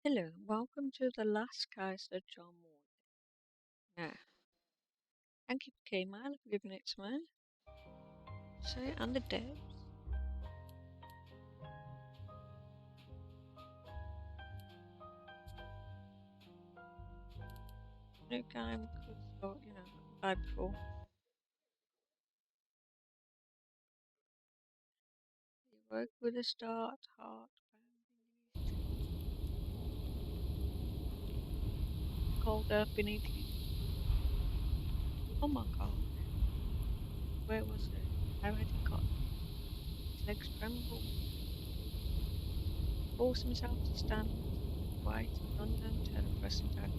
Hello, welcome to the last cast of John Morley. Now, thank you for came out for giving it to me. So, and the devs. New game could start, played before. You work with a start, heart, cold earth beneath you. Oh my god, where was it? How had he got? His legs trembled, forced himself to stand, weight and unknown terror pressing down.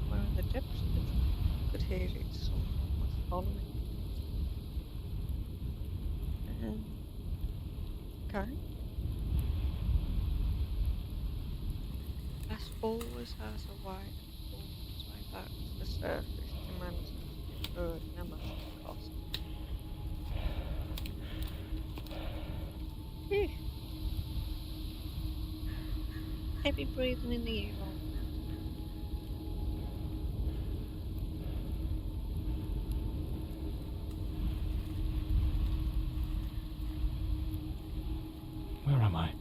Where in the depths of the tree, could hear it, someone was following. Okay. As always has a way of forcing its way back to the surface, demanding to be heard no matter the cost. Phew. Heavy breathing in the ear hole. Where am I?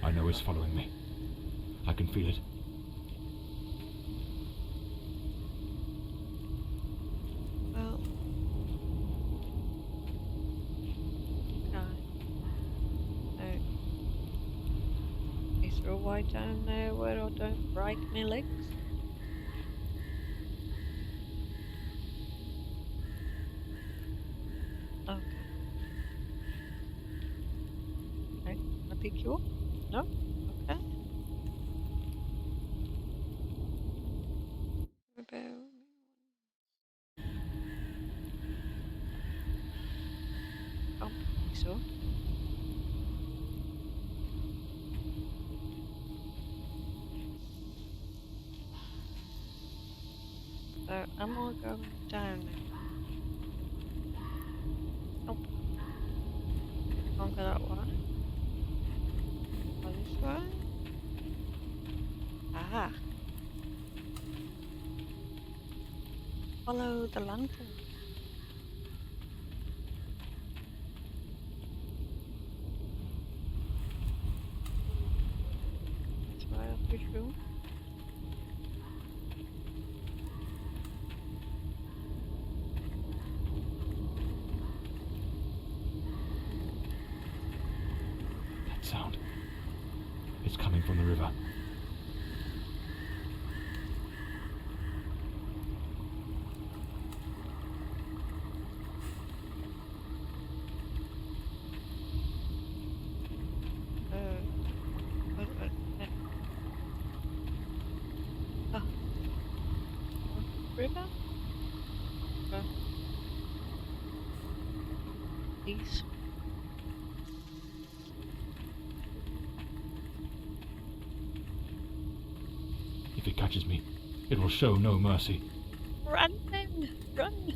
I know it's following me. I can feel it. Well, okay. No. Is there a way down there where I don't break my legs? Okay. Okay. Can I pick you up? No? Okay. What about can't pick this up. So am I going down now? Nope. Can't go that way. Go this way. Ah. Follow the lantern. That's right, I presume. That sound. It's coming from the river. Uh, uh, uh, uh, ah, river? Uh, East. If it catches me, it will show no mercy. Run then! Run!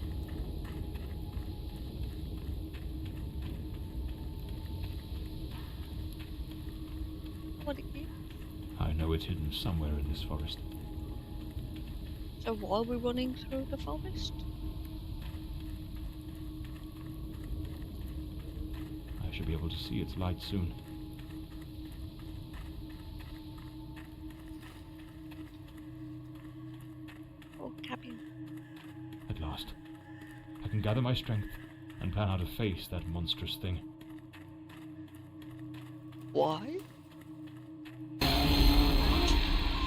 What it is. I know it's hidden somewhere in this forest. So why are we running through the forest? I should be able to see its light soon. Oh, cabin. At last. I can gather my strength and plan how to face that monstrous thing. Why?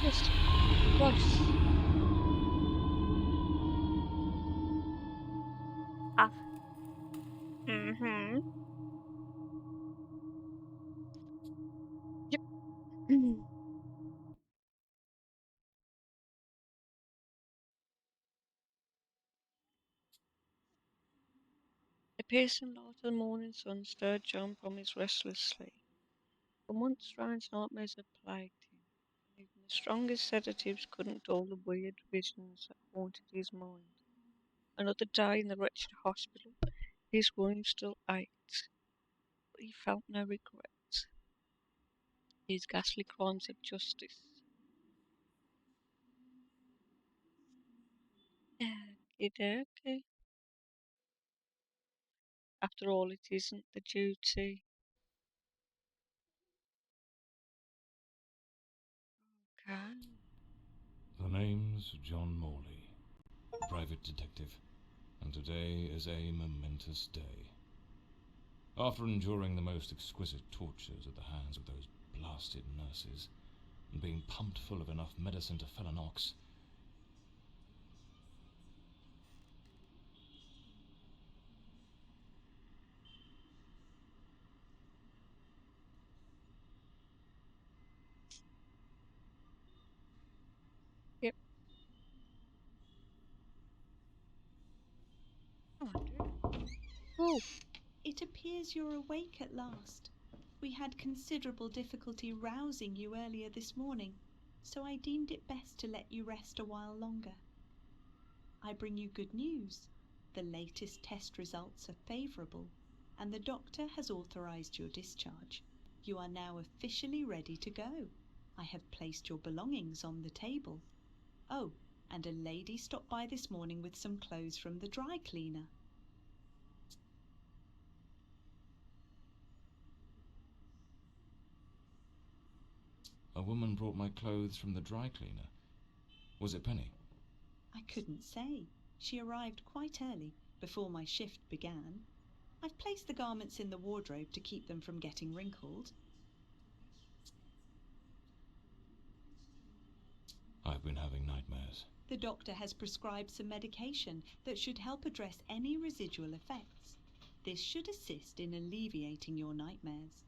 Just Christ. Ah. Mm-hmm. Yep. The piercing light of the morning sun stirred John from his restless sleep. For months strange nightmares had plagued him, and even the strongest sedatives couldn't dull the weird visions that haunted his mind. Another day in the wretched hospital. His wound still ached, but he felt no regrets. His ghastly crimes of justice. Okie dokie. After all, it isn't the duty. Okay. The name's John Morley, private detective, and today is a momentous day. After enduring the most exquisite tortures at the hands of those blasted nurses, and being pumped full of enough medicine to fell an ox, Yep. Oh, oh, It appears you're awake at last. We had considerable difficulty rousing you earlier this morning, so I deemed it best to let you rest a while longer. I bring you good news. The latest test results are favourable, and the doctor has authorised your discharge. You are now officially ready to go. I have placed your belongings on the table. Oh, and a lady stopped by this morning with some clothes from the dry cleaner. a woman brought my clothes from the dry cleaner. Was it Penny? I couldn't say. She arrived quite early, before my shift began. I've placed the garments in the wardrobe to keep them from getting wrinkled. I've been having nightmares. The doctor has prescribed some medication that should help address any residual effects. This should assist in alleviating your nightmares.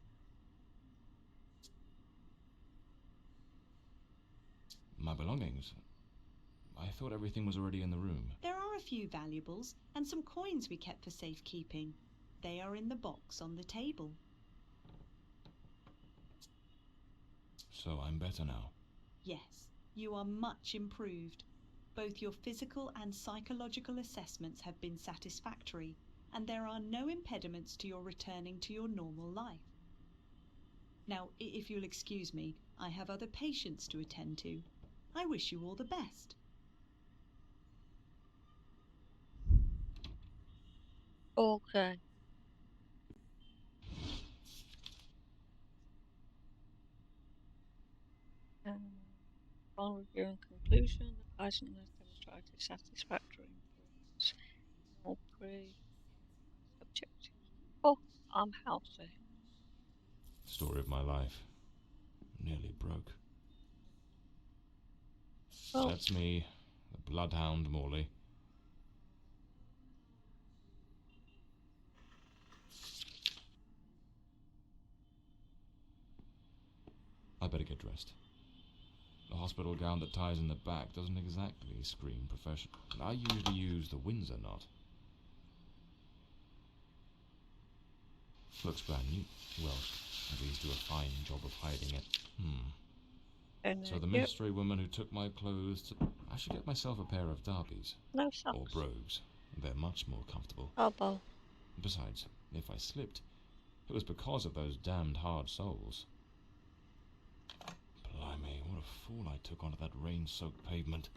My belongings? I thought everything was already in the room. There are a few valuables and some coins we kept for safekeeping. They are in the box on the table. So I'm better now. Yes, you are much improved. Both your physical and psychological assessments have been satisfactory, and there are no impediments to your returning to your normal life. Now, if you'll excuse me, I have other patients to attend to. I wish you all the best. okay. Upon review and conclusion, the patient has demonstrated satisfactory improvements in all objectives. Oh, I'm healthy. Story of my life. Nearly broke. Well, That's me, the bloodhound Morley. I better get dressed. The hospital gown that ties in the back doesn't exactly scream professional. I usually use the Windsor knot. Looks brand new. Well, these do a fine job of hiding it. and So the yep, mystery woman who took my clothes to... I should get myself a pair of derbies. no Or socks. brogues. They're much more comfortable. Elbow. Besides, if I slipped, it was because of those damned hard soles. Blimey, what a fool I took onto that rain-soaked pavement.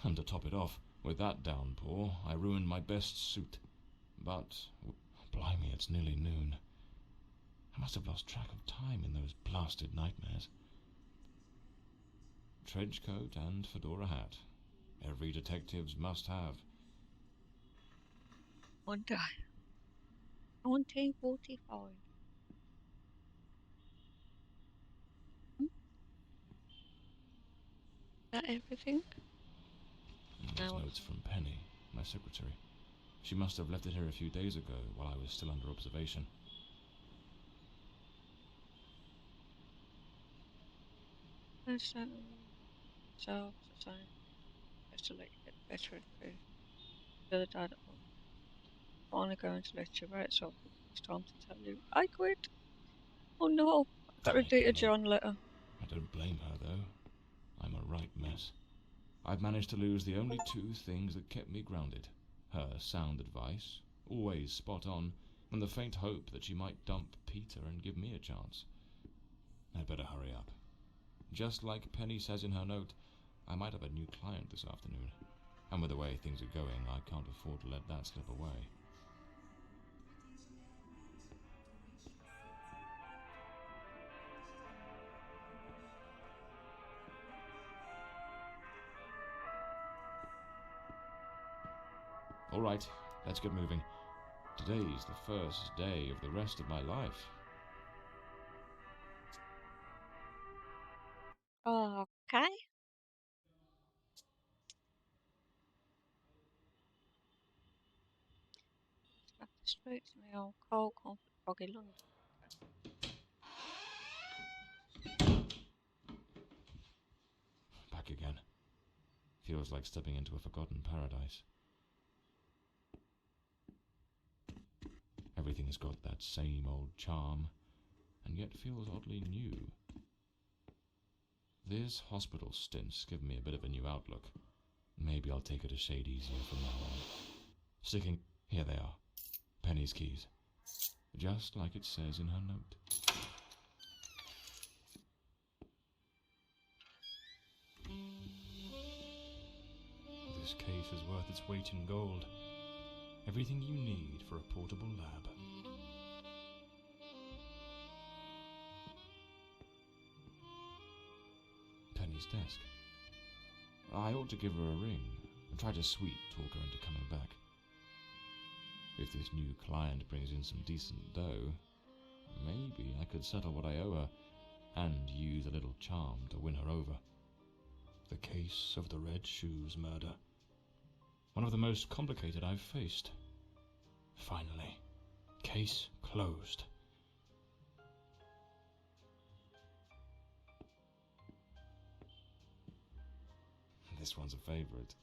And to top it off, with that downpour, I ruined my best suit. But, blimey, it's nearly noon. I must have lost track of time in those blasted nightmares. Trench coat and fedora hat. Every detective's must have. One day. 1945. Hmm? Is that everything? And there's Now, notes from Penny, my secretary. She must have left it here a few days ago while I was still under observation. there's so to say, just to let you get better in food. The other day at home, finally going to let you out, so I think it's time to tell you I quit. Oh no, I got Damn a it, Data Penny. John letter. I don't blame her, though. I'm a right mess. I've managed to lose the only two things that kept me grounded. Her sound advice, always spot on, and the faint hope that she might dump Peter and give me a chance. I'd better hurry up. Just like Penny says in her note, I might have a new client this afternoon, and with the way things are going, I can't afford to let that slip away. All right, let's get moving. Today's the first day of the rest of my life. Okay. Back to streets in the old cold, conflict, foggy London. Back again. Feels like stepping into a forgotten paradise. Everything's got that same old charm, and yet feels oddly new. This hospital stint's given me a bit of a new outlook. Maybe I'll take it a shade easier from now on. Here they are. Penny's keys. Just like it says in her note. This case is worth its weight in gold. Everything you need for a portable lab. Penny's desk. I ought to give her a ring and try to sweet talk her into coming back. If this new client brings in some decent dough, maybe I could settle what I owe her and use a little charm to win her over. The case of the Red Shoes murder. One of the most complicated I've faced. Finally. Case closed. This one's a favorite.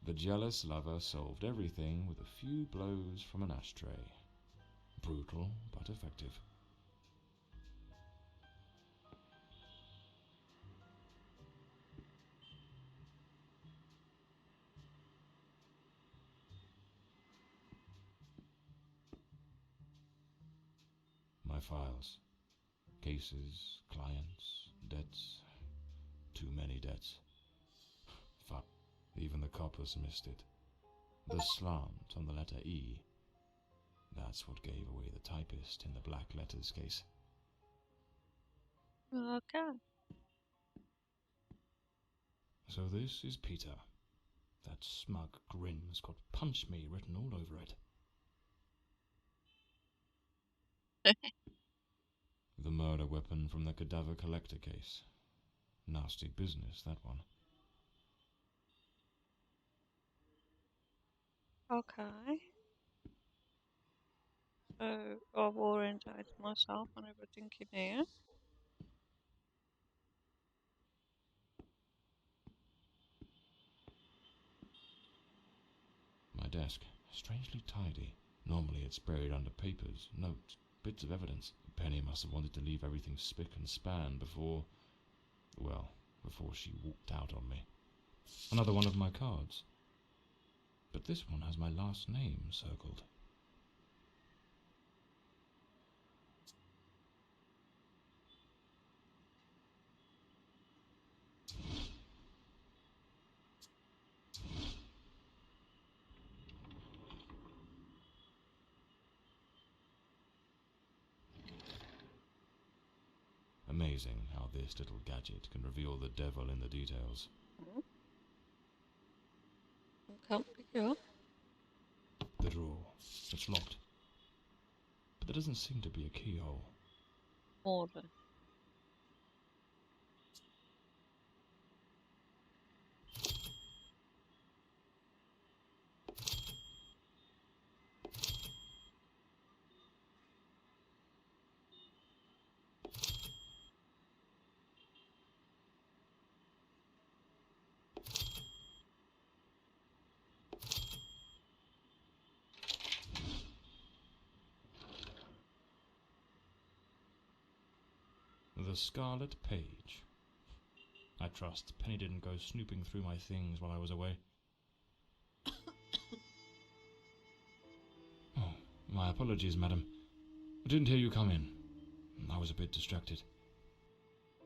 The jealous lover solved everything with a few blows from an ashtray. Brutal, but effective. My files. Cases, clients, debts. Too many debts. Fuck. Even the coppers missed it. The slant on the letter E. That's what gave away the typist in the black letters case. Okay. So this is Peter. That smug grin's got "punch me" written all over it. The murder weapon from the cadaver collector case. Nasty business, that one. Okay. So I've orientated myself on everything in here. My desk, strangely tidy. Normally it's buried under papers, notes, bits of evidence. Penny must have wanted to leave everything spick and span before she walked out on me. Another one of my cards. But this one has my last name circled. Amazing how this little gadget can reveal the devil in the details. Hmm? Can't pick it up. The drawer. It's locked. But there doesn't seem to be a keyhole. Morley. The Scarlet Page. I trust Penny didn't go snooping through my things while I was away. My apologies, madam. I didn't hear you come in. I was a bit distracted.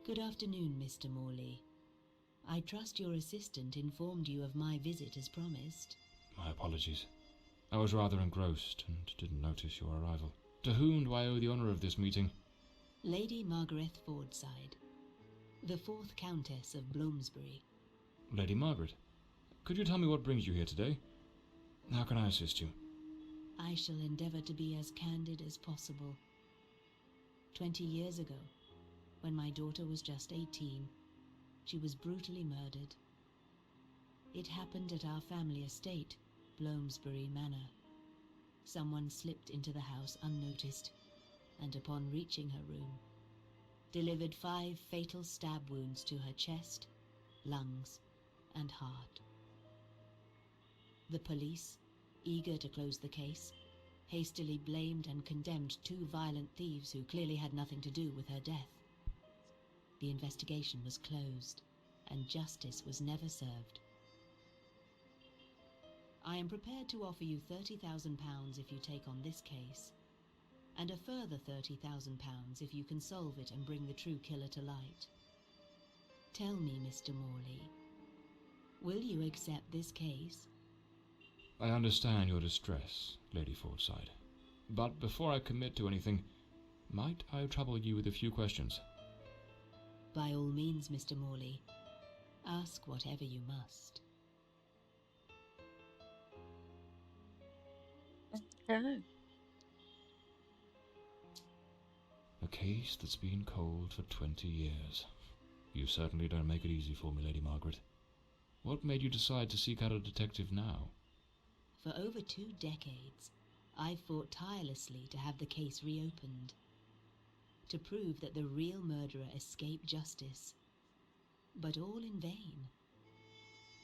Good afternoon, Mr. Morley. I trust your assistant informed you of my visit as promised. My apologies. I was rather engrossed and didn't notice your arrival. To whom do I owe the honour of this meeting? Lady Margaret Fordside, the 4th Countess of Bloomsbury. Lady Margaret, could you tell me what brings you here today? How can I assist you? I shall endeavour to be as candid as possible. 20 years ago, when my daughter was just 18, she was brutally murdered. It happened at our family estate, Bloomsbury Manor. Someone slipped into the house unnoticed, and upon reaching her room, delivered 5 fatal stab wounds to her chest, lungs, and heart. The police, eager to close the case, hastily blamed and condemned 2 violent thieves who clearly had nothing to do with her death. The investigation was closed, and justice was never served. I am prepared to offer you £30,000 if you take on this case, and a further £30,000 if you can solve it and bring the true killer to light. Tell me, Mr. Morley, will you accept this case? I understand your distress, Lady Fordside. But before I commit to anything, might I trouble you with a few questions? By all means, Mr. Morley. Ask whatever you must. Okay. A case that's been cold for 20 years. You certainly don't make it easy for me, Lady Margaret. What made you decide to seek out a detective now? For over 2 decades, I've fought tirelessly to have the case reopened, to prove that the real murderer escaped justice, but all in vain.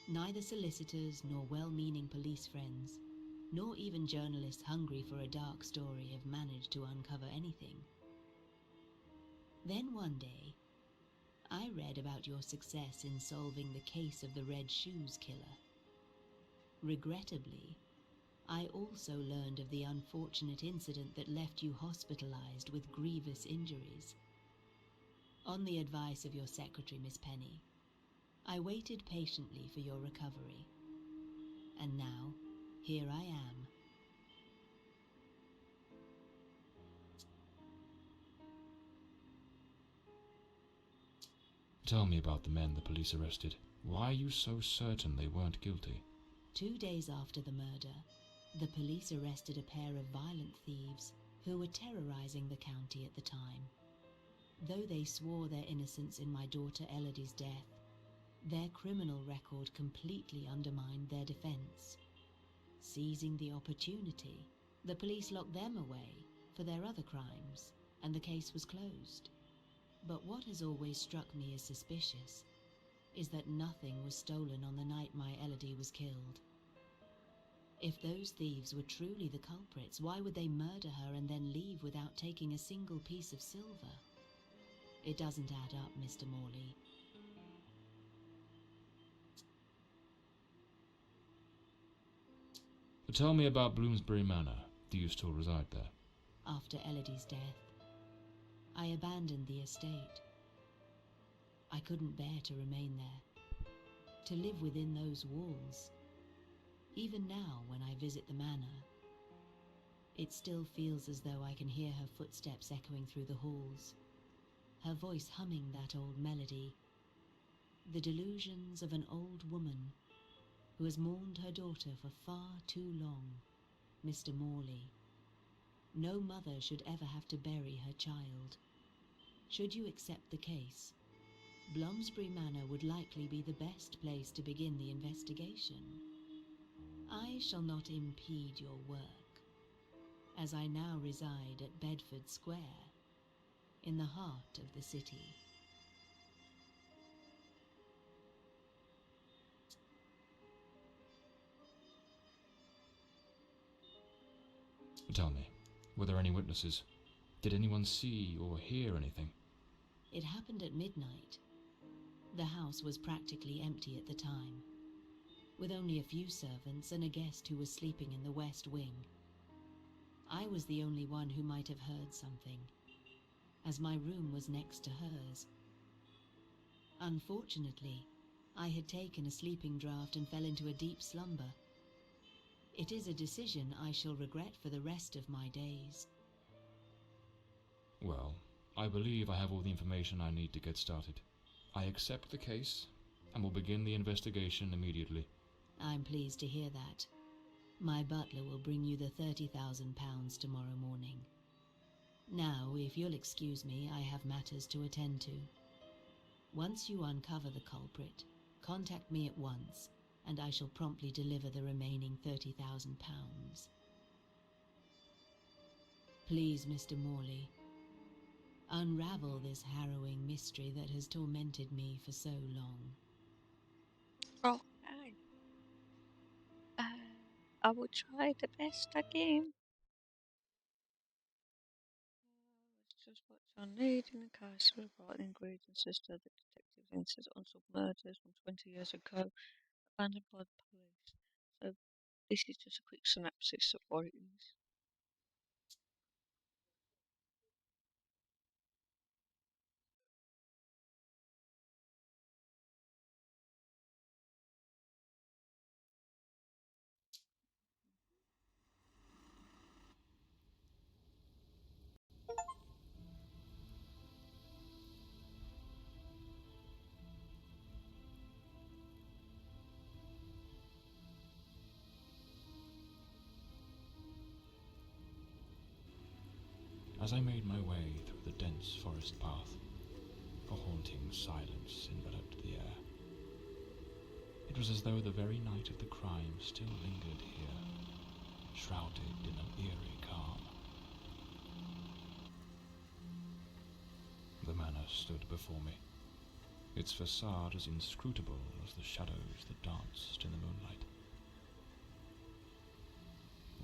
Neither solicitors nor well-meaning police friends, nor even journalists hungry for a dark story have managed to uncover anything. Then one day, I read about your success in solving the case of the Red Shoes killer. Regrettably, I also learned of the unfortunate incident that left you hospitalized with grievous injuries. On the advice of your secretary, Miss Penny, I waited patiently for your recovery. And now, here I am. Tell me about the men the police arrested. Why are you so certain they weren't guilty? 2 days after the murder, the police arrested a pair of violent thieves who were terrorizing the county at the time. Though they swore their innocence in my daughter Elodie's death, their criminal record completely undermined their defense. Seizing the opportunity, the police locked them away for their other crimes, and the case was closed. But what has always struck me as suspicious is that nothing was stolen on the night my Elodie was killed. If those thieves were truly the culprits, why would they murder her and then leave without taking a single piece of silver? It doesn't add up, Mr. Morley. Tell me about Bloomsbury Manor. Do you still reside there? After Elodie's death, I abandoned the estate. I couldn't bear to remain there, to live within those walls. Even now, when I visit the manor, it still feels as though I can hear her footsteps echoing through the halls, her voice humming that old melody, the delusions of an old woman who has mourned her daughter for far too long, Mr. Morley. No mother should ever have to bury her child. Should you accept the case, Bloomsbury Manor would likely be the best place to begin the investigation. I shall not impede your work, as I now reside at Bedford Square, in the heart of the city. Tell me, were there any witnesses? Did anyone see or hear anything? It happened at midnight. The house was practically empty at the time, with only a few servants and a guest who was sleeping in the west wing. I was the only one who might have heard something, as my room was next to hers. Unfortunately, I had taken a sleeping draught and fell into a deep slumber. It is a decision I shall regret for the rest of my days. Well, I believe I have all the information I need to get started. I accept the case and will begin the investigation immediately. I'm pleased to hear that. My butler will bring you the £30,000 tomorrow morning. Now, if you'll excuse me, I have matters to attend to. Once you uncover the culprit, contact me at once, and I shall promptly deliver the remaining £30,000. Please, Mr. Morley, unravel this harrowing mystery that has tormented me for so long. Okay. I will try the best I can. It's just what I need in the case of right ingredients sister, the detectives insist unsolved murders from 20 years ago, abandoned by the police. So this is just a quick synopsis of what it is. As I made my way through the dense forest path, a haunting silence enveloped the air. It was as though the very night of the crime still lingered here, shrouded in an eerie calm. The manor stood before me, its facade as inscrutable as the shadows that danced in the moonlight.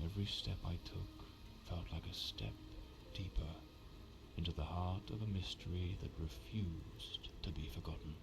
Every step I took felt like a step deeper into the heart of a mystery that refused to be forgotten.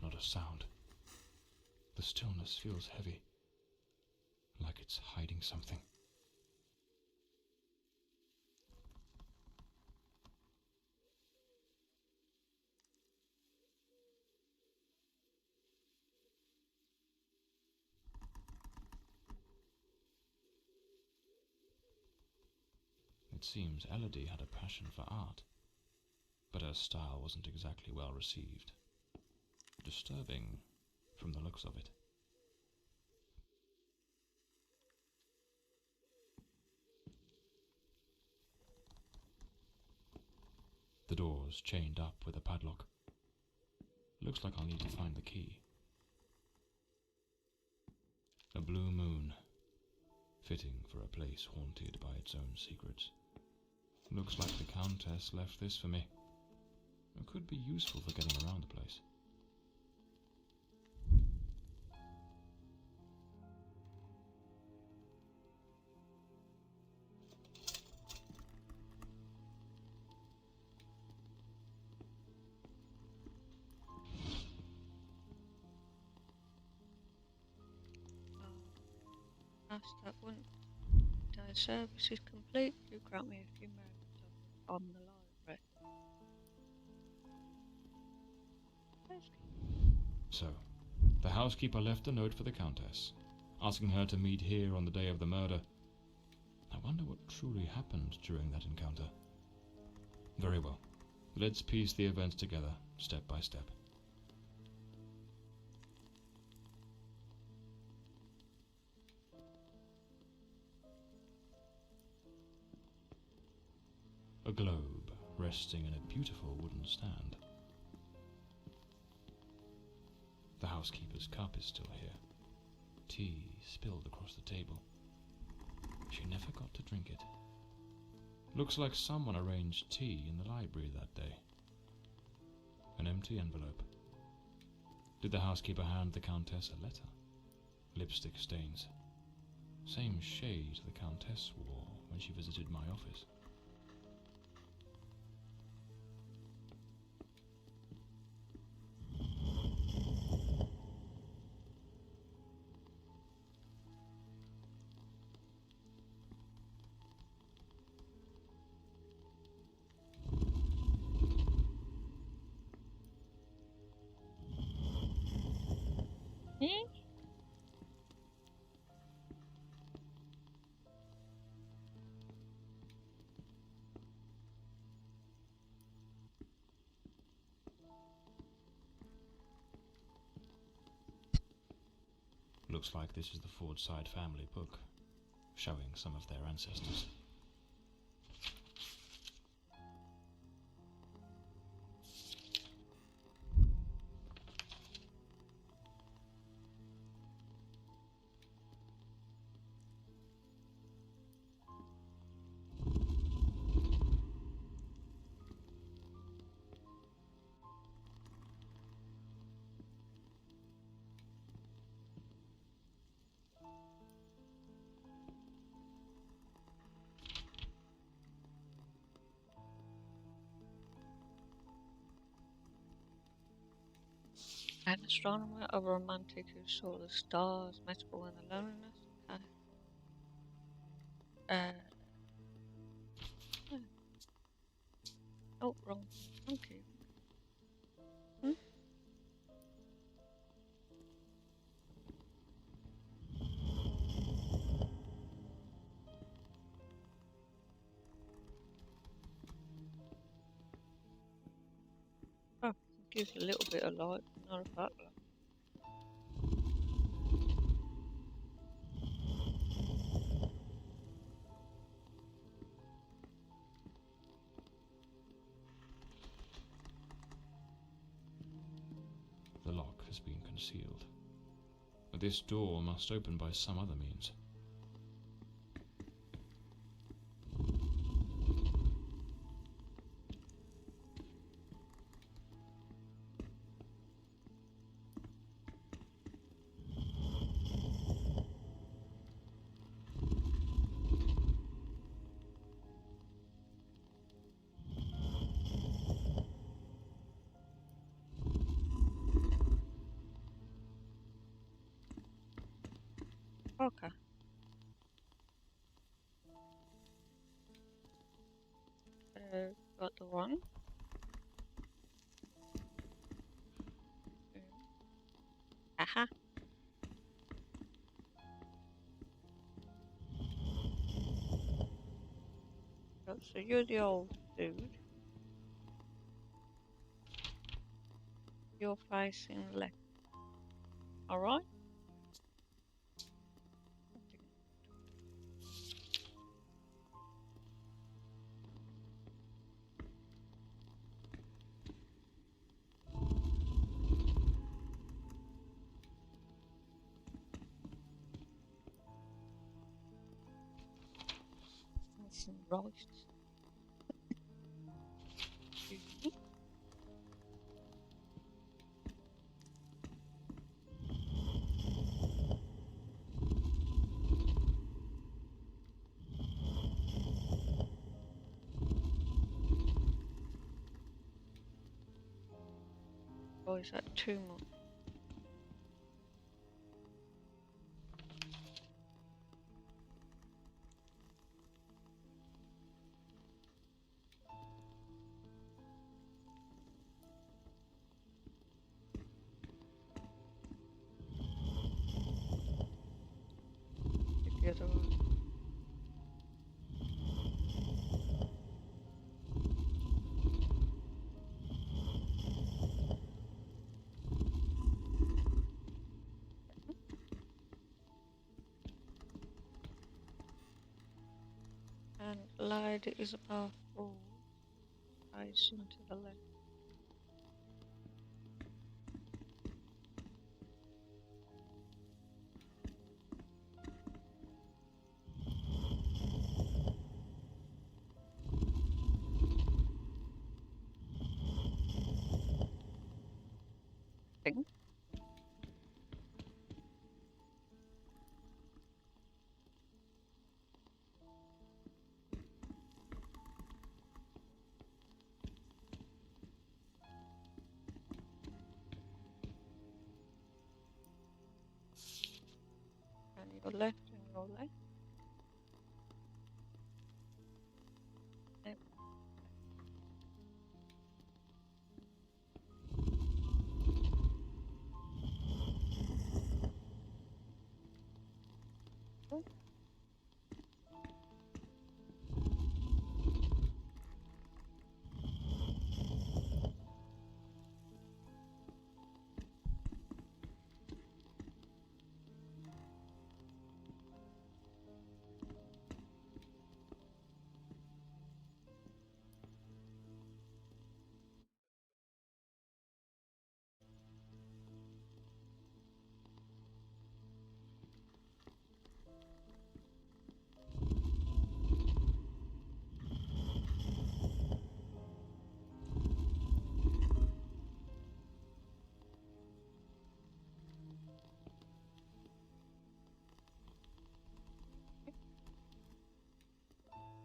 Not a sound. The stillness feels heavy, like it's hiding something. It seems Elodie had a passion for art, but her style wasn't exactly well received. Disturbing from the looks of it. The door's chained up with a padlock. Looks like I'll need to find the key. A blue moon, fitting for a place haunted by its own secrets. Looks like the Countess left this for me. It could be useful for getting around the place. Ask that one. Day service is complete. You grant me a few moments on the library. So, the housekeeper left a note for the Countess, asking her to meet here on the day of the murder. I wonder what truly happened during that encounter. Very well. Let's piece the events together, step by step. A globe resting in a beautiful wooden stand. The housekeeper's cup is still here. Tea spilled across the table. She never got to drink it. Looks like someone arranged tea in the library that day. An empty envelope. Did the housekeeper hand the Countess a letter? Lipstick stains. Same shade the Countess wore when she visited my office. Hmm? Looks like this is the Fordside family book, showing some of their ancestors. An astronomer, a romantic who saw the stars, metaphor in the loneliness. Okay. Hmm. Oh, wrong. Okay. Hmm? Oh, it gives a little bit of light, but not a lot. The lock has been concealed. This door must open by some other means. Okay. Got the one. Aha. Oh, so you're the old dude. You're facing left. Alright? Some rice. Or is that too much? The other one. And lady is above all, facing to the left. your left and your left. Left. Good.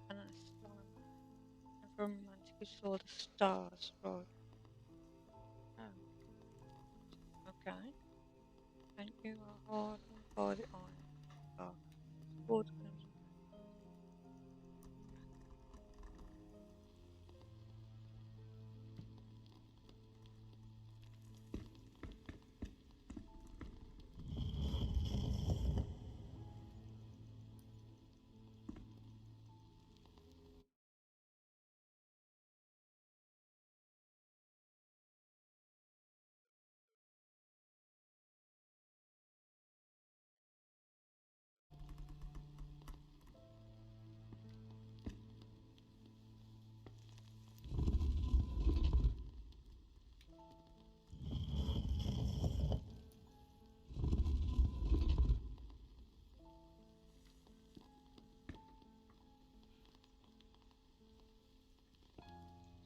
And a sun. And for a moment you saw the stars, right? Oh, okay. And you are hardened by the iron star. Towards crimson.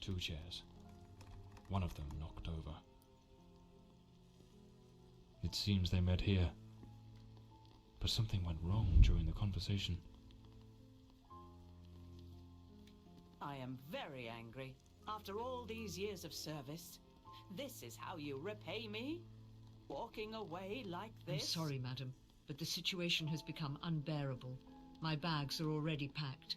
Two chairs. One of them knocked over. It seems they met here. But something went wrong during the conversation. I am very angry. After all these years of service, this is how you repay me? Walking away like this? I'm sorry, madam, but the situation has become unbearable. My bags are already packed.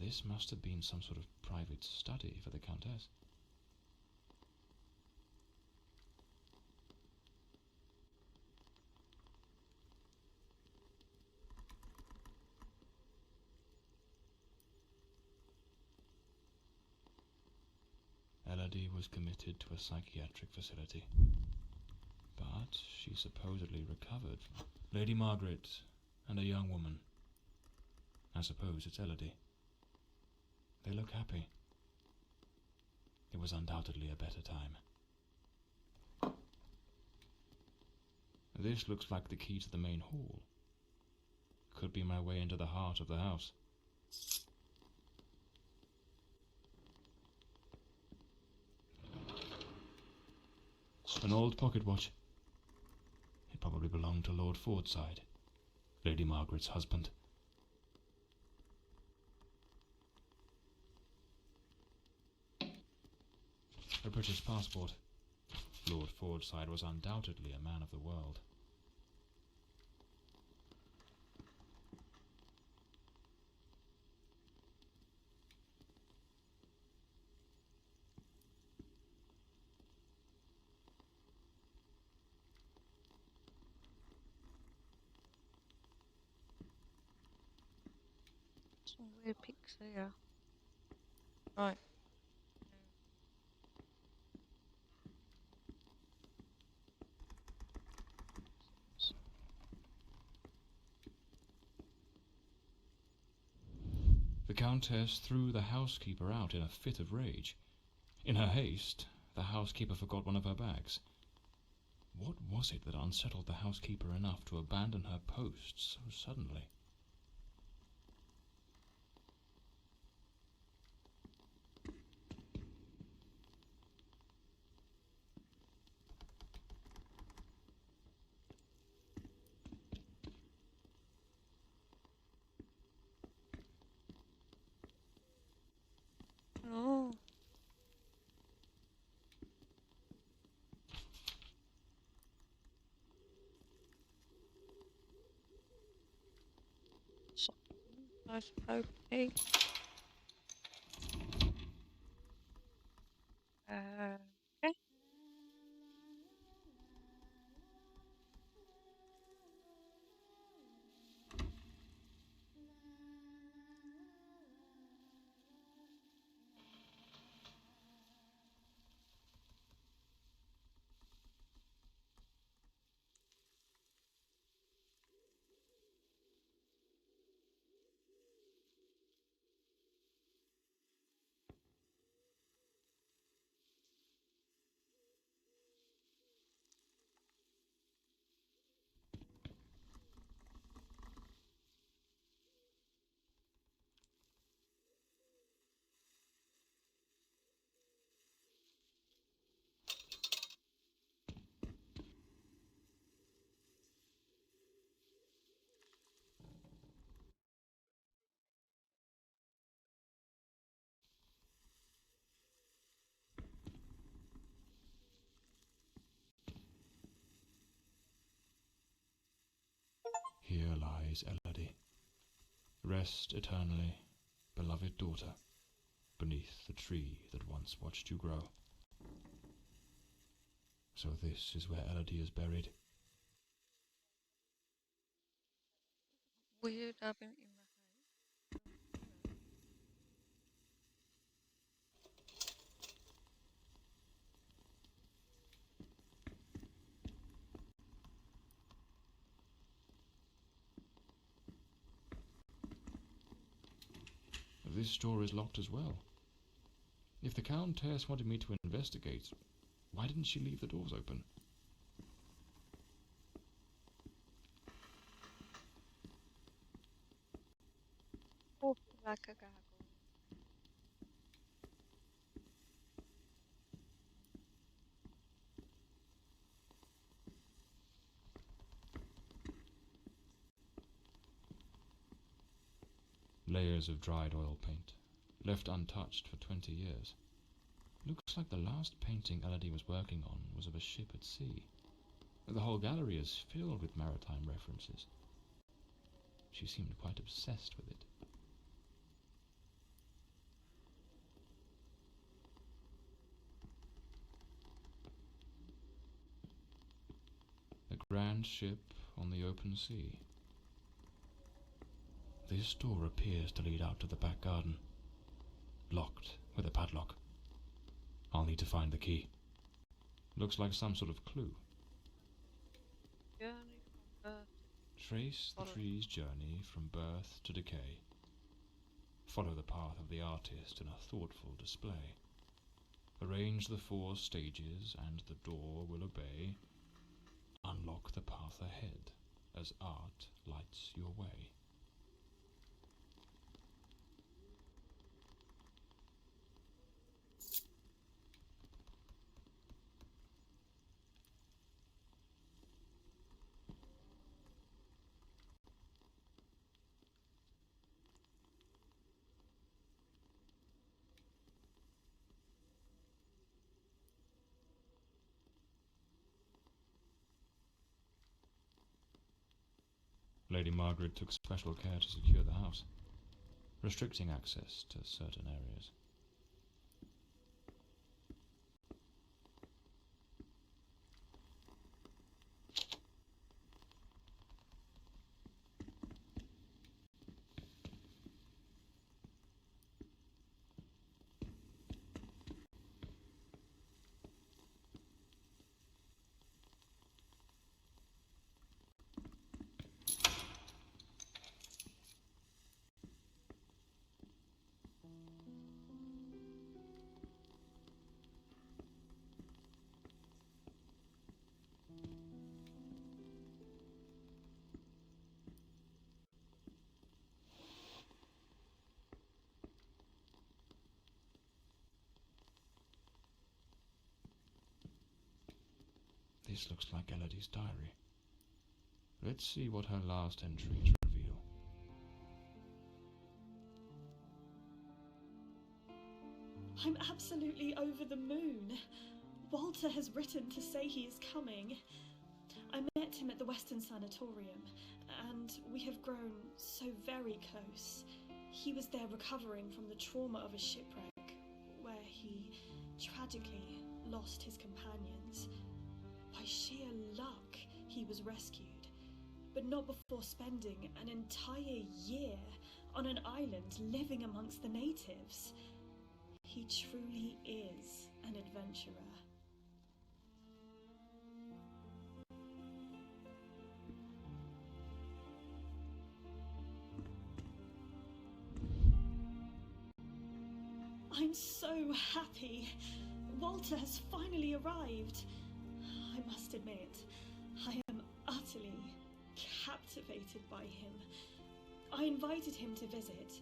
This must have been some sort of private study for the Countess. Elodie was committed to a psychiatric facility, but she supposedly recovered. Lady Margaret and a young woman. I suppose it's Elodie. They look happy. It was undoubtedly a better time. This looks like the key to the main hall. Could be my way into the heart of the house. An old pocket watch. It probably belonged to Lord Fordside, Lady Margaret's husband. A British passport. Lord Fordside was undoubtedly a man of the world. Some weird pics here. Right. The The Countess threw the housekeeper out in a fit of rage. In her haste, the housekeeper forgot one of her bags. What was it that unsettled the housekeeper enough to abandon her post so suddenly? Oh, so I suppose. Hey. Okay. Here lies Elodie. Rest eternally, beloved daughter, beneath the tree that once watched you grow. So this is where Elodie is buried. Weird having it in my This door is locked as well. If the Countess wanted me to investigate, why didn't she leave the doors open? Oh, like a gargoyle. Layers of dried oil paint, left untouched for 20 years. Looks like the last painting Elodie was working on was of a ship at sea. The whole gallery is filled with maritime references. She seemed quite obsessed with it. A grand ship on the open sea. This door appears to lead out to the back garden. Locked with a padlock. I'll need to find the key. Looks like some sort of clue. Journey from birth. Trace the Follow. tree's journey from birth to decay. Follow the path of the artist in a thoughtful display. Arrange the 4 stages and the door will obey. Unlock the path ahead as art lights your way. Lady Margaret took special care to secure the house, restricting access to certain areas. This looks like Elodie's diary. Let's see what her last entries reveal. I'm absolutely over the moon. Walter has written to say he is coming. I met him at the Western Sanatorium, and we have grown so very close. He was there recovering from the trauma of a shipwreck, where he tragically lost his companions. By sheer luck, he was rescued, but not before spending an entire year on an island living amongst the natives. He truly is an adventurer. I'm so happy. Walter has finally arrived. I must admit, I am utterly captivated by him. I invited him to visit,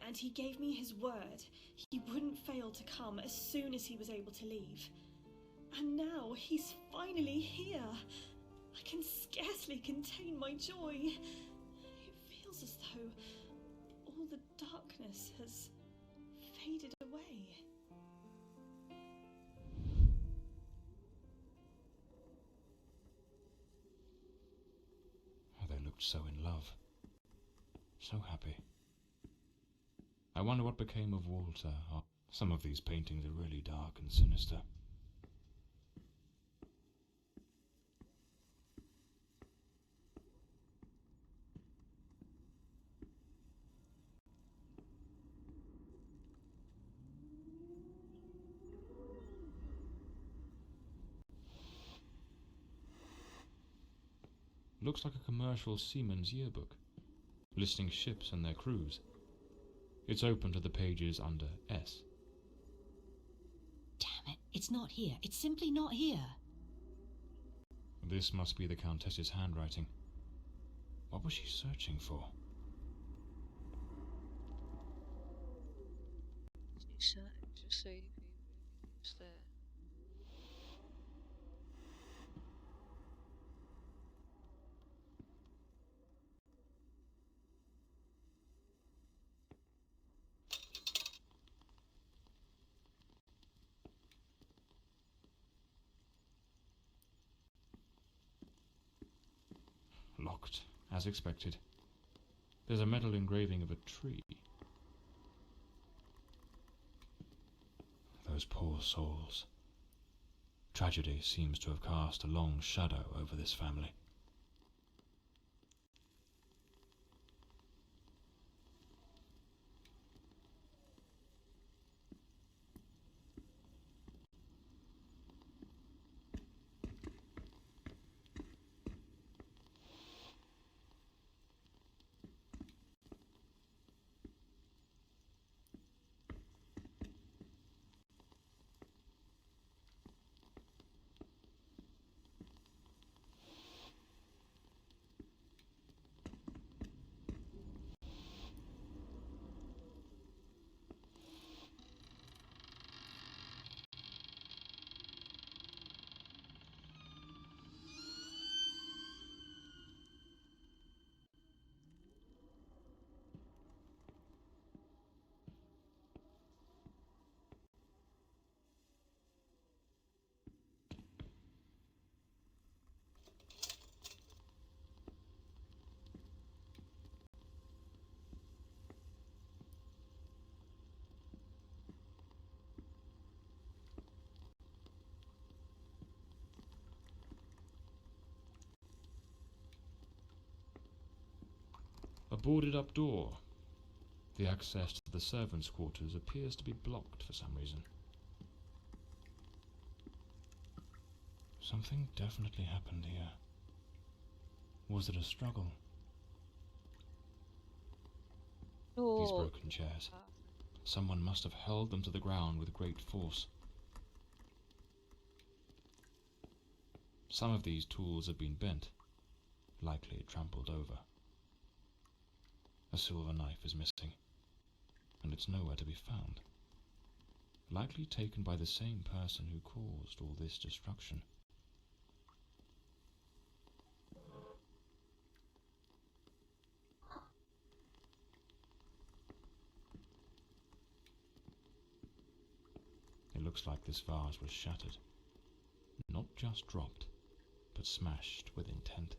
and he gave me his word he wouldn't fail to come as soon as he was able to leave. And now he's finally here. I can scarcely contain my joy. It feels as though all the darkness has faded away. They looked so in love. So happy. I wonder what became of Walter. Some of these paintings are really dark and sinister. Looks like a commercial seaman's yearbook, listing ships and their crews. It's open to the pages under S. Damn it, it's not here. It's simply not here. This must be the Countess's handwriting. What was she searching for? She's searching to see if he really is there. Locked, as expected. There's a metal engraving of a tree. Those poor souls. Tragedy seems to have cast a long shadow over this family. A boarded-up door. The access to the servants' quarters appears to be blocked for some reason. Something definitely happened here. Was it a struggle? These broken chairs. Someone must have hurled them to the ground with great force. Some of these tools have been bent, likely trampled over. A silver knife is missing, and it's nowhere to be found. Likely taken by the same person who caused all this destruction. looks like this vase was shattered. Not just dropped, but smashed with intent.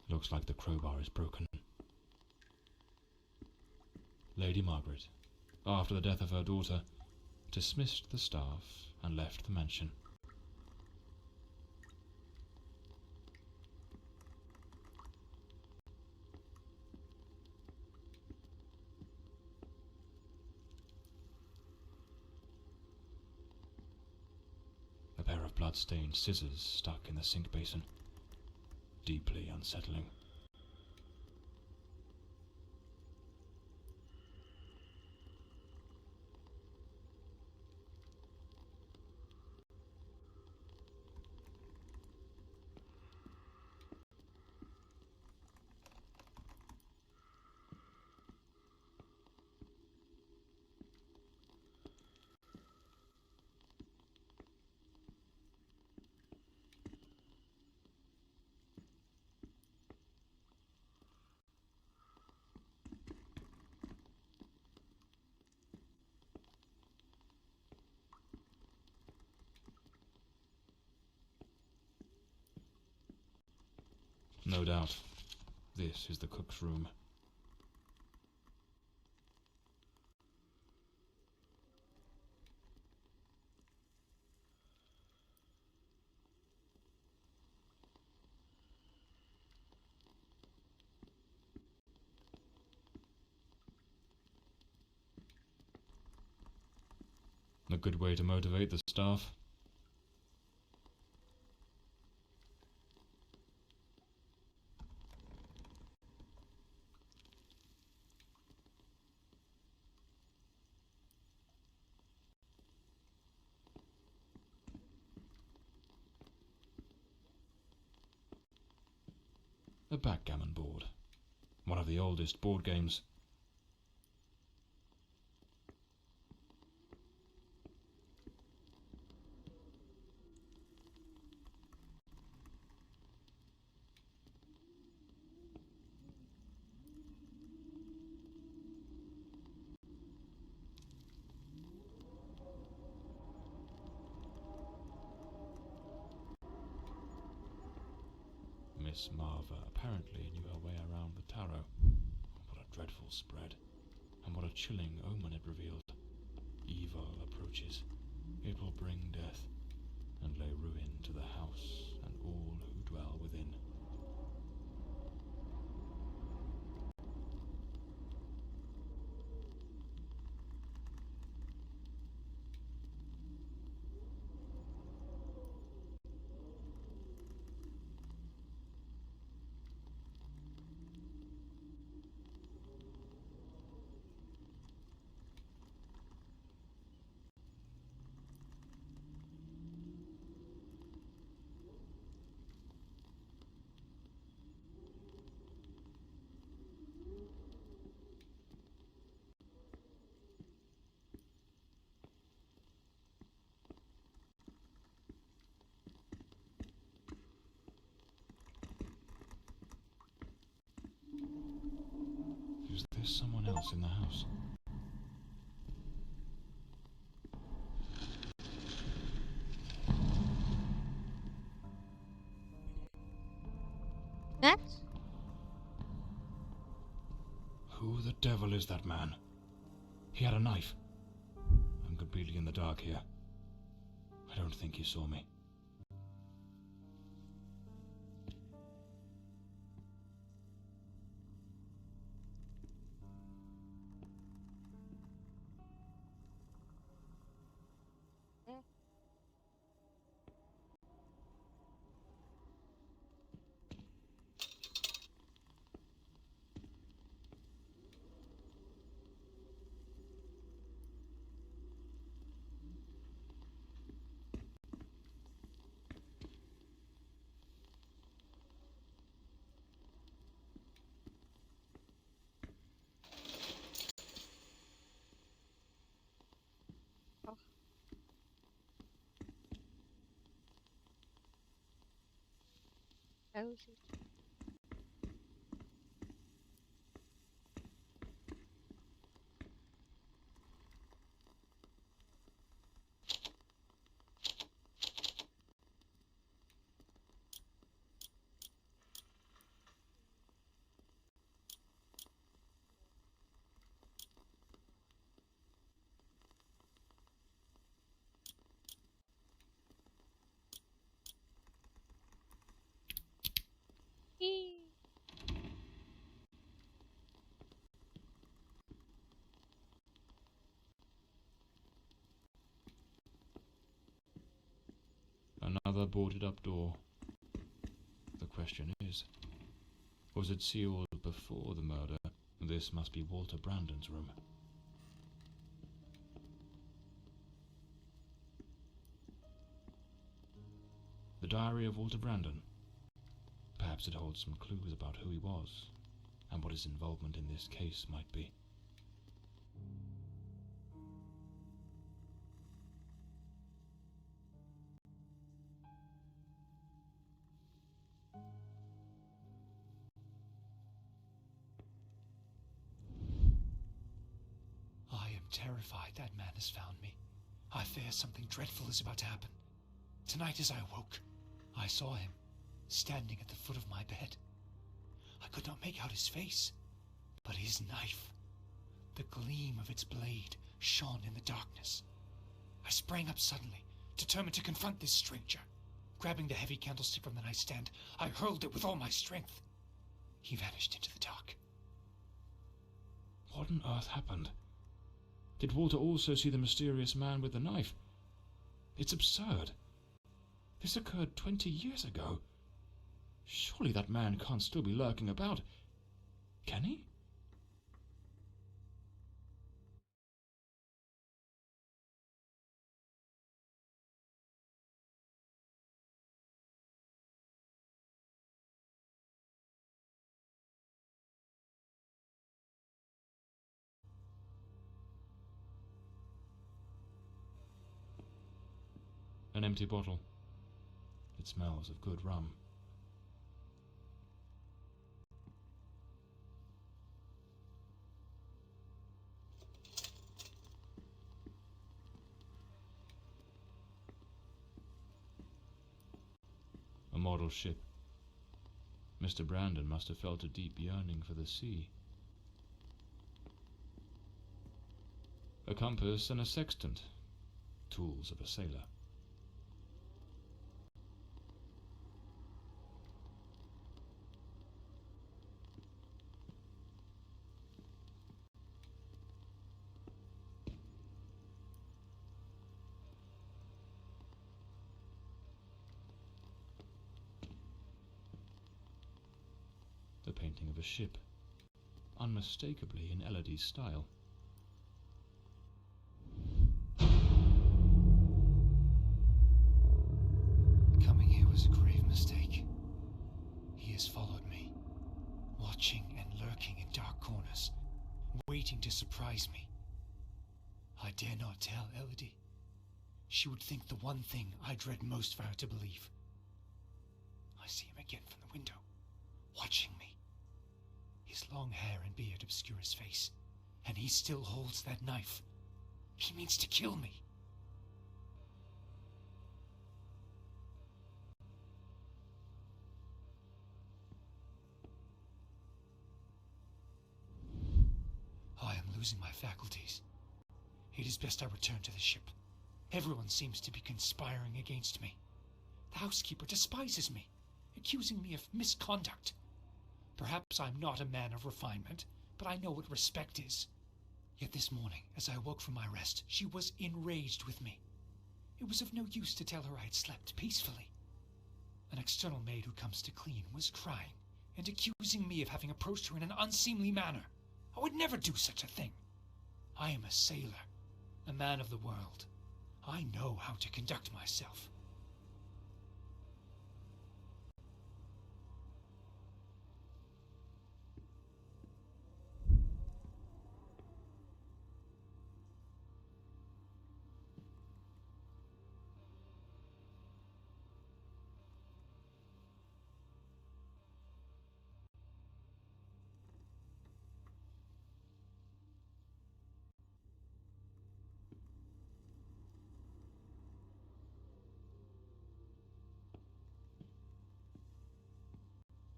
Looks like the crowbar is broken. Lady Margaret, after the death of her daughter, dismissed the staff and left the mansion. A pair of blood-stained scissors stuck in the sink basin. Deeply unsettling. No doubt, this is the cook's room. A good way to motivate the staff. A backgammon board. One of the oldest board games. Miss Marver apparently knew her way around the tarot. What a dreadful spread, and what a chilling omen it revealed. Evil approaches. It will bring death, and lay ruin to the house and all who dwell within. Is there someone else in the house? Next? Who the devil is that man? He had a knife. I'm completely in the dark here. I don't think he saw me. houses. Eee. Another boarded up door. The question is, was it sealed before the murder? This must be Walter Brandon's room. The diary of Walter Brandon. Perhaps it holds some clues about who he was, and what his involvement in this case might be. I am terrified that man has found me. I fear something dreadful is about to happen. Tonight as I awoke, I saw him, standing at the foot of my bed. I could not make out his face, but his knife, the gleam of its blade, shone in the darkness. I sprang up suddenly, determined to confront this stranger. Grabbing the heavy candlestick from the nightstand, I hurled it with all my strength. He vanished into the dark. What on earth happened? Did Walter also see the mysterious man with the knife? It's absurd. This occurred 20 years ago. Surely that man can't still be lurking about. Can he? An empty bottle. It smells of good rum. A model ship. Mr. Brandon must have felt a deep yearning for the sea. A compass and a sextant. Tools of a sailor. The painting of a ship, unmistakably in Elodie's style. Coming here was a grave mistake. He has followed me, watching and lurking in dark corners, waiting to surprise me. I dare not tell Elodie. She would think the one thing I dread most for her to believe. I see him again from the window, watching me. His long hair and beard obscure his face, and he still holds that knife. He means to kill me. I am losing my faculties. It is best I return to the ship. Everyone seems to be conspiring against me. The housekeeper despises me, accusing me of misconduct. Perhaps I'm not a man of refinement, but I know what respect is. Yet this morning, as I awoke from my rest, she was enraged with me. It was of no use to tell her I had slept peacefully. An external maid who comes to clean was crying and accusing me of having approached her in an unseemly manner. I would never do such a thing. I am a sailor, a man of the world. I know how to conduct myself.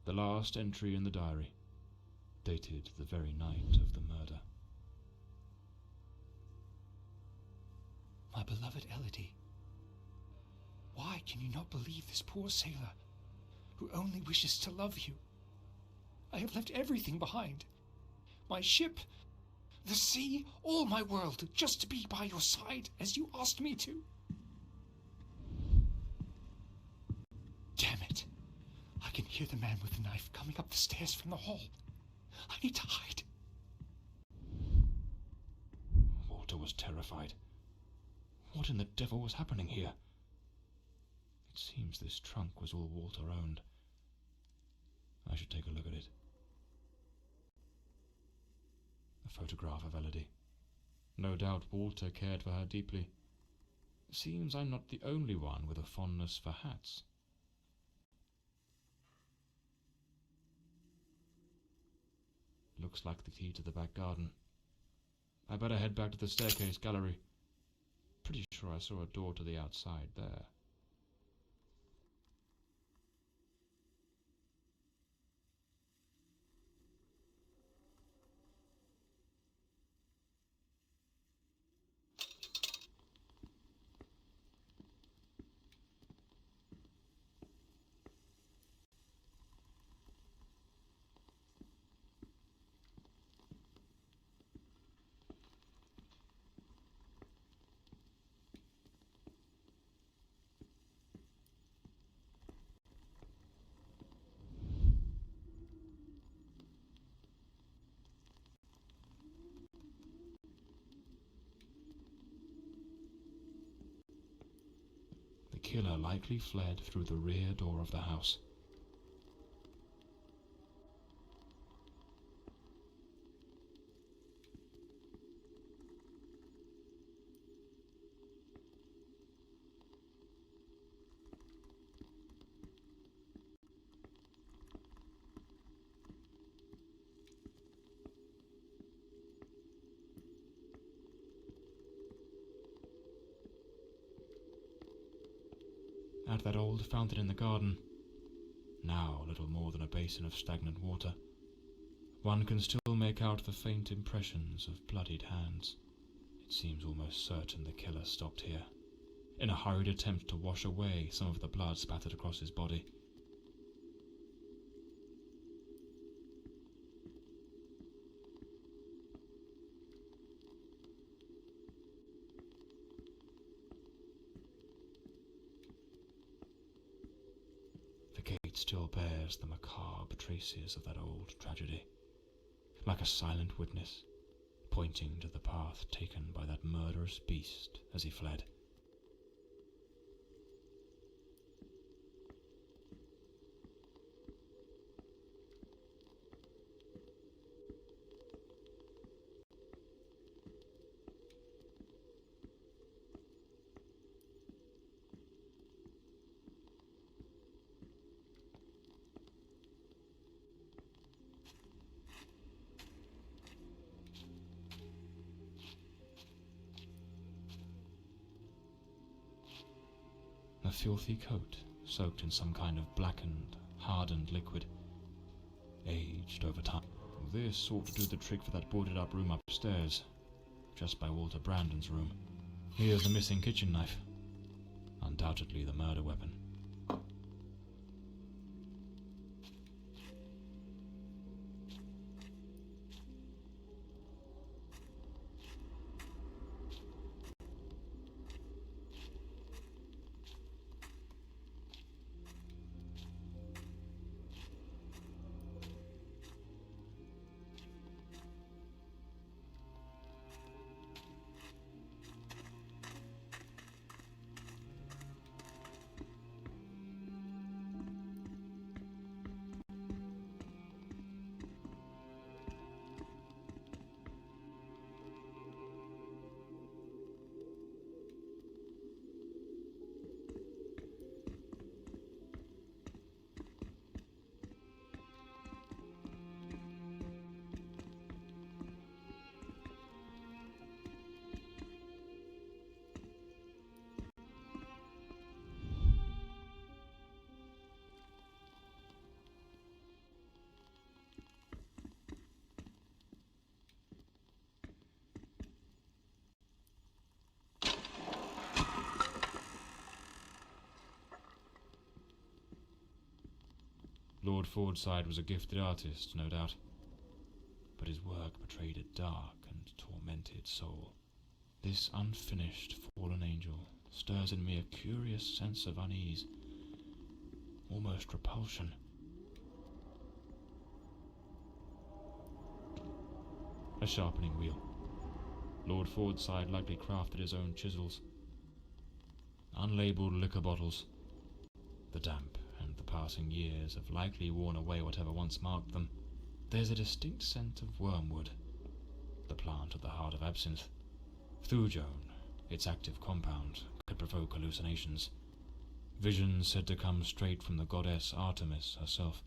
The last entry in the diary, dated the very night of the murder. My beloved Elodie, why can you not believe this poor sailor who only wishes to love you? I have left everything behind. My ship, the sea, all my world, just to be by your side as you asked me to. Damn it. I can hear the man with the knife coming up the stairs from the hall. I need to hide. Walter was terrified. What in the devil was happening here? It seems this trunk was all Walter owned. I should take a look at it. A photograph of Elodie. No doubt Walter cared for her deeply. Seems I'm not the only one with a fondness for hats. Looks like the key to the back garden. I better head back to the staircase gallery. Pretty sure I saw a door to the outside there. The killer likely fled through the rear door of the house. At that old fountain in the garden, now little more than a basin of stagnant water, one can still make out the faint impressions of bloodied hands. It seems almost certain the killer stopped here, in a hurried attempt to wash away some of the blood spattered across his body. The gate still bears the macabre traces of that old tragedy, like a silent witness, pointing to the path taken by that murderous beast as he fled. A filthy coat, soaked in some kind of blackened, hardened liquid, aged over time. This ought to do the trick for that boarded-up room upstairs, just by Walter Brandon's room. Here's the missing kitchen knife, undoubtedly the murder weapon. Lord Fordside was a gifted artist, no doubt, but his work betrayed a dark and tormented soul. This unfinished fallen angel stirs in me a curious sense of unease, almost repulsion. A sharpening wheel. Lord Fordside likely crafted his own chisels. Unlabelled liquor bottles. The damp and the passing years have likely worn away whatever once marked them. There's a distinct scent of wormwood, the plant at the heart of absinthe. Thujone, its active compound, could provoke hallucinations. Visions said to come straight from the goddess Artemis herself.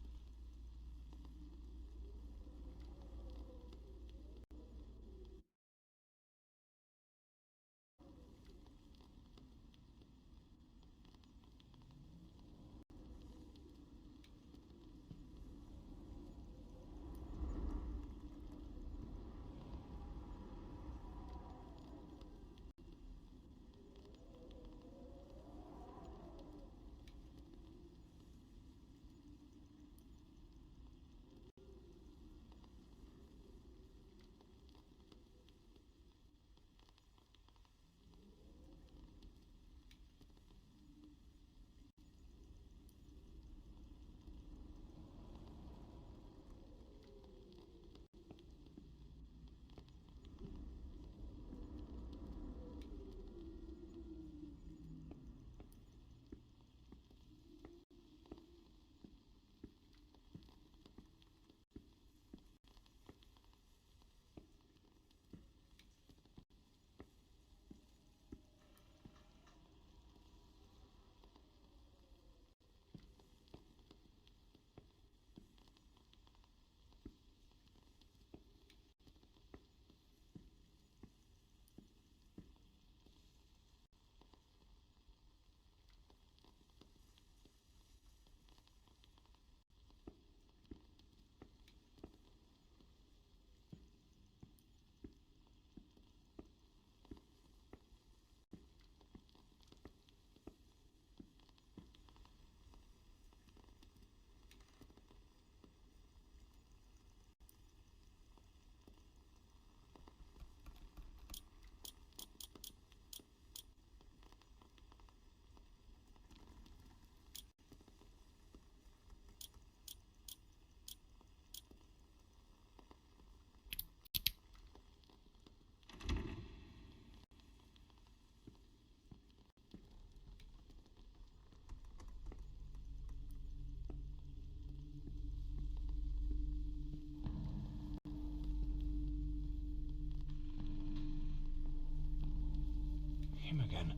Him again.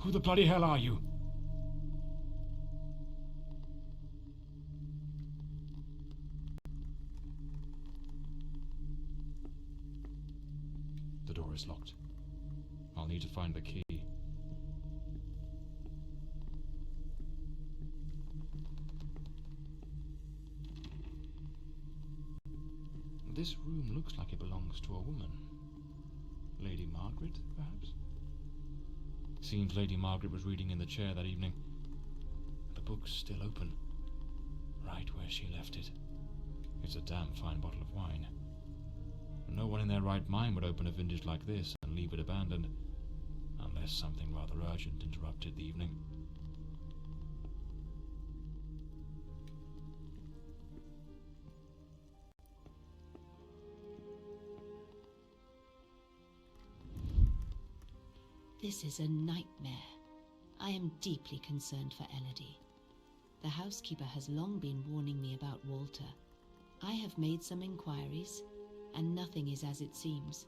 Who the bloody hell are you? The door is locked. I'll need to find the key. This room looks like it belongs to a woman. Lady Margaret, perhaps? Seems Lady Margaret was reading in the chair that evening. The book's still open, right where she left it. It's a damn fine bottle of wine. No one in their right mind would open a vintage like this and leave it abandoned, unless something rather urgent interrupted the evening. This is a nightmare. I am deeply concerned for Elodie. The housekeeper has long been warning me about Walter. I have made some inquiries, and nothing is as it seems.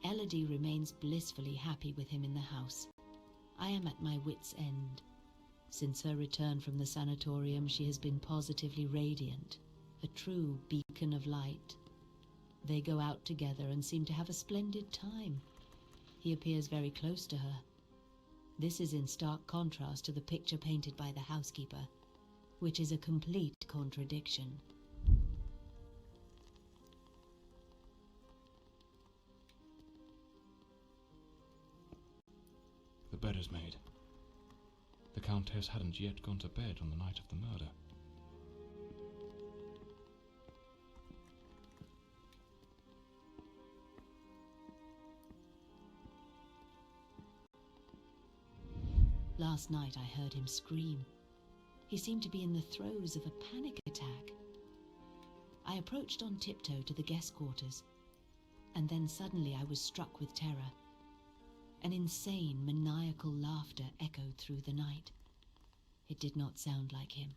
Elodie remains blissfully happy with him in the house. I am at my wit's end. Since her return from the sanatorium, she has been positively radiant, a true beacon of light. They go out together and seem to have a splendid time. He appears very close to her. This is in stark contrast to the picture painted by the housekeeper, which is a complete contradiction. The bed is made. The Countess hadn't yet gone to bed on the night of the murder. Last night I heard him scream. He seemed to be in the throes of a panic attack. I approached on tiptoe to the guest quarters, and then suddenly I was struck with terror. An insane, maniacal laughter echoed through the night. It did not sound like him.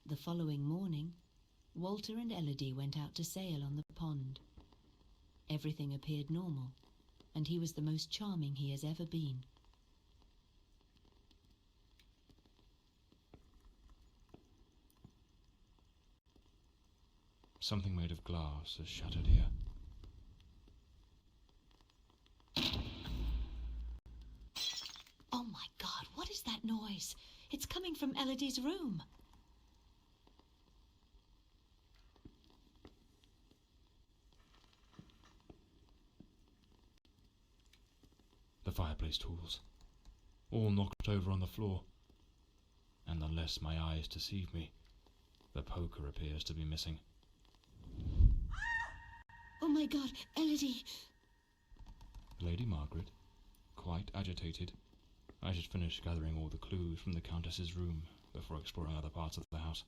The following morning, Walter and Elodie went out to sail on the pond. Everything appeared normal, and he was the most charming he has ever been. Something made of glass has shattered here. Oh my God, what is that noise? It's coming from Elodie's room. The fireplace tools, all knocked over on the floor. And unless my eyes deceive me, the poker appears to be missing. Oh my God, Elodie! Lady Margaret, quite agitated. I should finish gathering all the clues from the Countess's room before exploring other parts of the house.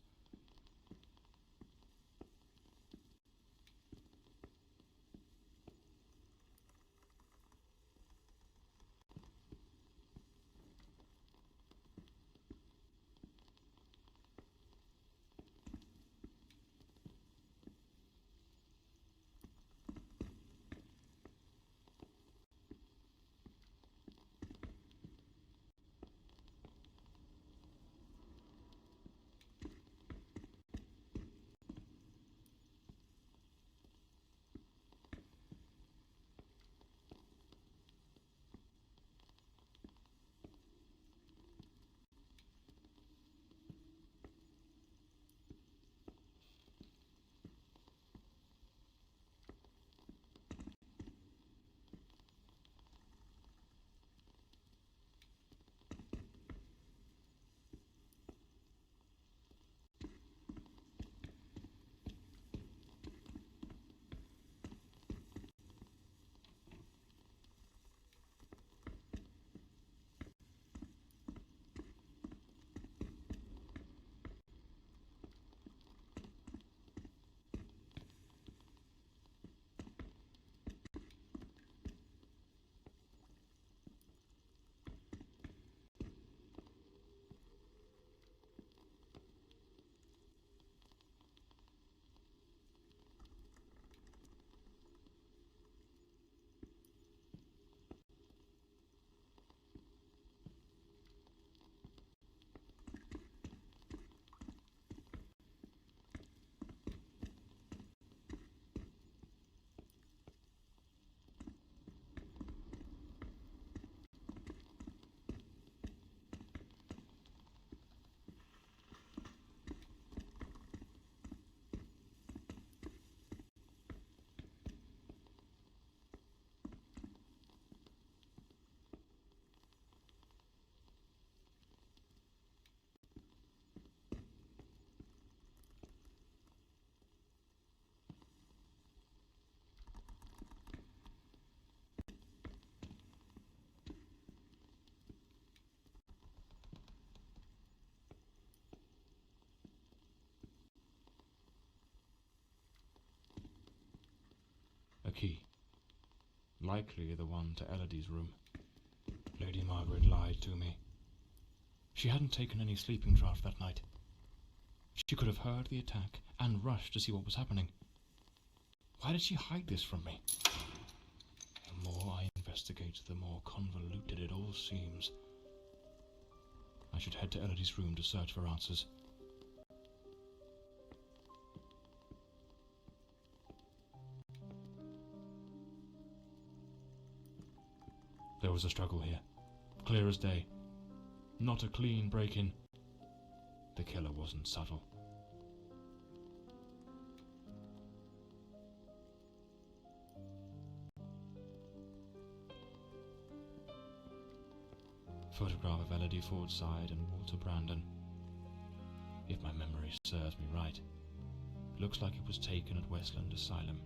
A key. Likely the one to Elodie's room. Lady Margaret lied to me. She hadn't taken any sleeping draught that night. She could have heard the attack and rushed to see what was happening. Why did she hide this from me? The more I investigate, the more convoluted it all seems. I should head to Elodie's room to search for answers. There was a struggle here, clear as day. Not a clean break-in. The killer wasn't subtle. Photograph of Elodie Fordside and Walter Brandon. If my memory serves me right, it looks like it was taken at Westland Asylum.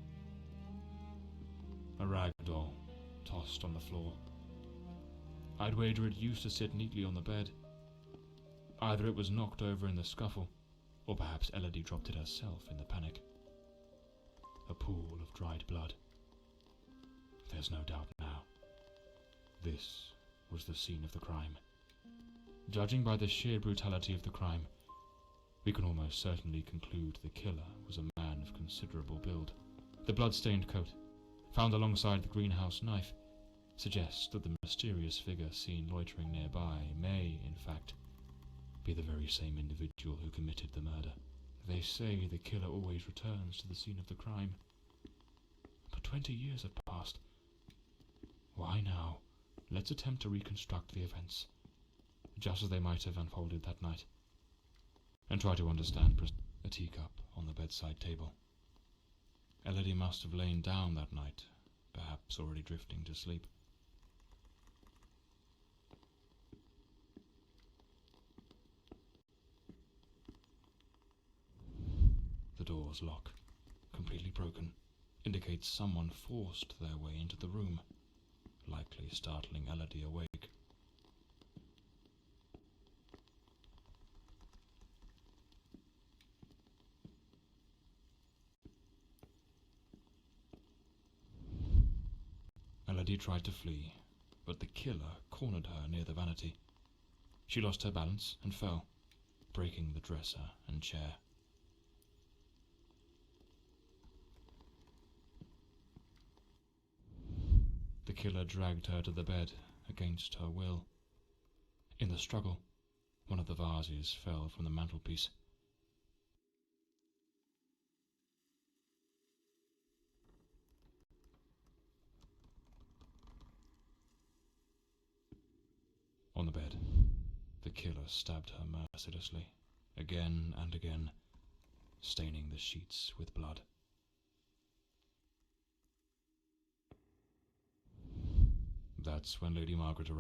A rag doll tossed on the floor. I'd wager it used to sit neatly on the bed. Either it was knocked over in the scuffle, or perhaps Elodie dropped it herself in the panic. A pool of dried blood. There's no doubt now. This was the scene of the crime. Judging by the sheer brutality of the crime, we can almost certainly conclude the killer was a man of considerable build. The blood-stained coat, found alongside the greenhouse knife, suggests that the mysterious figure seen loitering nearby may, in fact, be the very same individual who committed the murder. They say the killer always returns to the scene of the crime. But 20 years have passed. Why now? Let's attempt to reconstruct the events, just as they might have unfolded that night, and try to understand a teacup on the bedside table. Elodie must have lain down that night, perhaps already drifting to sleep. The door's lock, completely broken, indicates someone forced their way into the room, likely startling Elodie awake. Elodie tried to flee, but the killer cornered her near the vanity. She lost her balance and fell, breaking the dresser and chair. The killer dragged her to the bed against her will. In the struggle, one of the vases fell from the mantelpiece. On the bed, the killer stabbed her mercilessly, again and again, staining the sheets with blood. That's when Lady Margaret arrived.